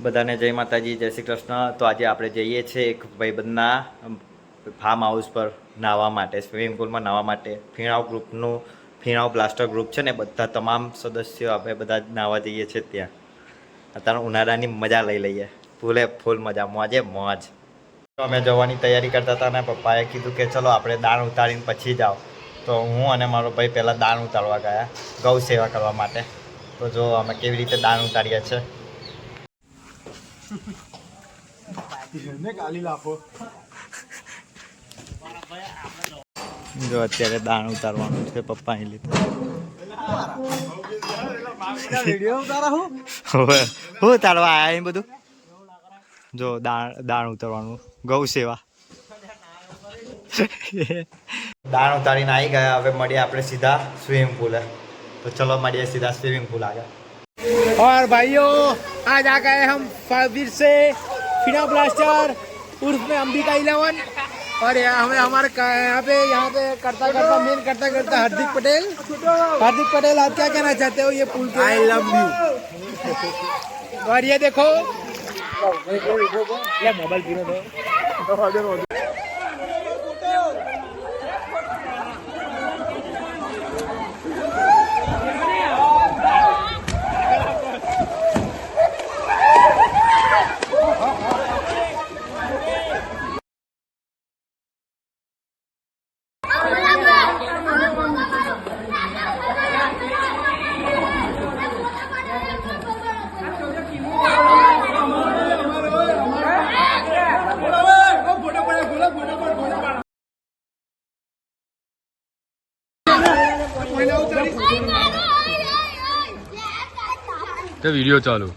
બધાને જય માતાજી, જય શ્રી કૃષ્ણ। તો આજે આપણે જઈએ છીએ એક ભાઈબંધના ફાર્મ હાઉસ પર નાહવા માટે, સ્વિમિંગ પુલમાં નાહવા માટે। ફીણાવ ગ્રુપનું ફીણાવ બ્લાસ્ટર ગ્રુપ છે ને, બધા તમામ સદસ્યો આપણે બધા નાહવા જઈએ છીએ ત્યાં। અત્યારે ઉનાળાની મજા લઈ લઈએ, ફૂલે ફૂલ મજા, મોજે મોજ। તો અમે જવાની તૈયારી કરતા હતા અને પપ્પાએ કીધું કે ચલો આપણે દાણ ઉતારીને પછી જાઓ। તો હું અને મારો ભાઈ પહેલાં દાણ ઉતારવા ગયા ગૌ સેવા કરવા માટે। તો જો અમે કેવી રીતે દાણ ઉતારીએ છીએ। જો અત્યારે દાણ ઉતારવાનું છે પપ્પાએ લીધું। હું ઉતારવા આયા એ બધું જો દાણ ઉતારવાનું ગૌ સેવા। દાણ ઉતારીને આવી ગયા, હવે મળીએ આપણે સીધા સ્વિમિંગ પુલે। તો ચલો મળીએ सीधा स्विमिंग पूल आ गया। और भाइयों आज आ गए हम फिर से फीणाव ब्लास्टर उर्फ में अंबिका 11 और हमें हमारे यहाँ पे करता हार्दिक पटेल आप क्या कहना चाहते हो ये पुल के? I love you. और ये देखो मोबाइल पूरा तो वीडियो चालू।